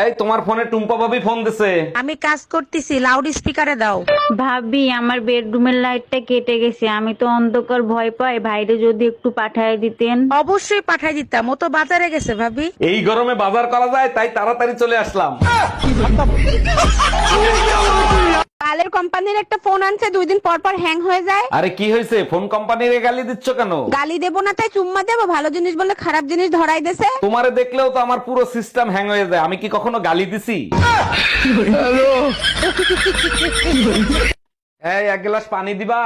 এই তোমার ফোনে টুম্পা ভাবি ফোন দিছে। আমি কাজ করতেছি, লাউড স্পিকারে দাও। ভাবি আমার বেডরুমের লাইটটা কেটে গেছে, আমি তো অন্ধকার ভয় পাই, ভাইরে যদি একটু পাঠায় দিতেন। অবশ্যই পাঠাই দিতাম, ও তো বাজারে গেছে ভাবি। এই গরমে বাজার করা যায় তাই তাড়াতাড়ি চলে আসলাম। কালের কোম্পানির একটা ফোন আনছে, 2 দিন পর পর হ্যাং হয়ে যায়। আরে কি হয়েছে, ফোন কোম্পানিরে গালি দিচ্ছ কেন? গালি দেবো না তাই চুম্মা দেবো? ভালো জিনিস বলে খারাপ জিনিস ধরাই দেছে। তোমারে দেখলেও তো আমার পুরো সিস্টেম হ্যাং হয়ে যায়। আমি কি কখনো গালি দিছি? এই এক গ্লাস পানি দিবা।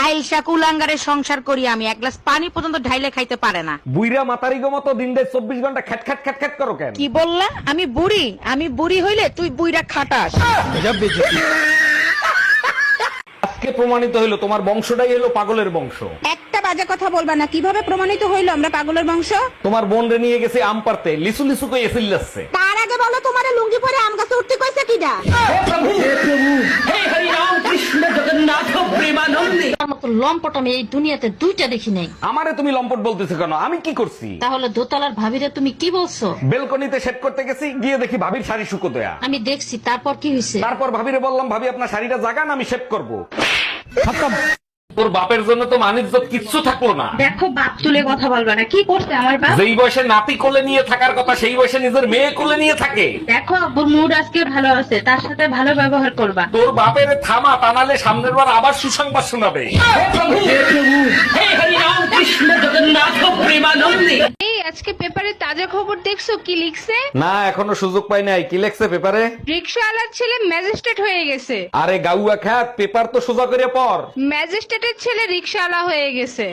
আইসা কুলাঙ্গারের সংসার করি আমি, এক গ্লাস পানি পর্যন্ত ঢাইলে খাইতে পারে না। বুইরা মাতারি গো মতো দিন দেয় 24 ঘন্টা খ্যাট খ্যাট খ্যাট খ্যাট করো কেন? কি বললা? আমি বুড়ি? আমি বুড়ি হইলে তুই বুইরা খাটাস। আজকে প্রমাণিত হলো তোমার বংশটাই হলো পাগলের বংশ। একটা বাজে কথা বলবা না। কিভাবে প্রমাণিত হইলো আমরা পাগলের বংশ? তোমার বোন রে নিয়ে গেছে আম পারতে, লিসু লিসু কই এসিল যাচ্ছে। তার আগে বলো, তোমার লুঙ্গি পরে আম গাছে উঠতে কইছে কিডা? তার মতো লম্পট আমি এই দুনিয়াতে দুইটা দেখি নাই। আমারে তুমি লম্পট বলতেছো কেন? আমি কি করছি? তাহলে দোতলার ভাবিরে তুমি কি বলছো? বেলকনিতে সেট করতে গেছি, গিয়ে দেখি ভাবির শাড়ি শুকো দেয়া। আমি দেখছি, তারপর কি হয়েছে? তারপর ভাবিরে বললাম, ভাবি আপনার শাড়িটা জাগান, আমি শেভ করবো। তোর বাপের জন্য তো মানিজ্জত কিচ্ছু থাকলো না। দেখো বাপ তুলে কথা বলবা না, কি করছে আমার বাপ? যেই বয়সে নাতি কোলে নিয়ে থাকার কথা সেই বয়সে নিজের মেয়ে কোলে নিয়ে থাকে। দেখো আব্বুর মুড আজকে ভালো আছে, তার সাথে ভালো ব্যবহার করবা। তোর বাপের থামা, তা নাহলে সামনের বার আবার সুসংবাদ শোনাবে। এই আজকে পেপারে তাজা খবর দেখছো কি লিখছে? না, এখনো সুযোগ পাই নাই। কি লেখছে পেপারে? রিকশাওয়ালার ছেলে ম্যাজিস্ট্রেট হয়ে গেছে। আরে গাউয়া খ্যাত, পেপার তো সোজা করে পড়। ম্যাজিস্ট্রেটের ছেলে রিকশাওয়ালা হয়ে গেছে।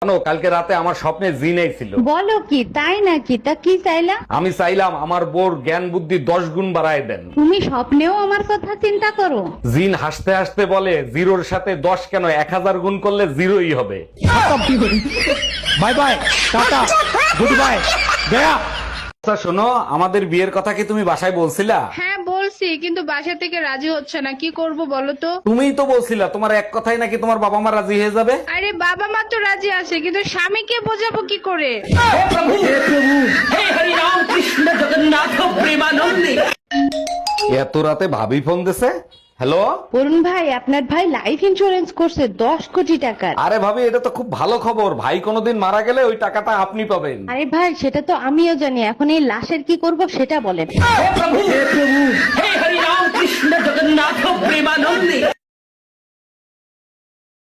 জানো, কালকে রাতে আমার স্বপ্নে জিন ছিল। বলো কি, তাই নাকি? তা কি চাইলা? আমি চাইলাম আমার বোর জ্ঞান বুদ্ধি 10 গুণ বাড়ায় দেন। তুমি স্বপ্নেও আমার কথা চিন্তা করো? জিন হাসতে হাসতে বলে, 0-র সাথে 10 কেন, 1000 গুণ করলে 0ই হবে। Bye bye, tata, good bye, Gaya. আচ্ছা শোনো, আমাদের বিয়ের কথা কি তুমি বাসায় বলছিলা? হ্যাঁ বলছি, কিন্তু বাসা থেকে রাজি হচ্ছে না। কি করব বলো তো? তুমিই তো বলছিলা তোমার এক কথাই নাকি তোমার বাবা মা রাজি হয়ে যাবে। আরে বাবা মা তো রাজি আছে, কিন্তু স্বামীকে বোঝাবো কি করে? এত রাতে ভাবি ফোন দিছে। হ্যালো, অরুণ ভাই, আপনার ভাই লাইফ ইন্সুরেন্স করছে 10 কোটি টাকার। আরে ভাবি, এটা তো খুব ভালো খবর। ভাই কোনোদিন মারা গেলে ওই টাকাটা আপনি পাবেন। আরে ভাই, সেটা তো আমিও জানি, এখন এই লাশের কি করব সেটা বলেন।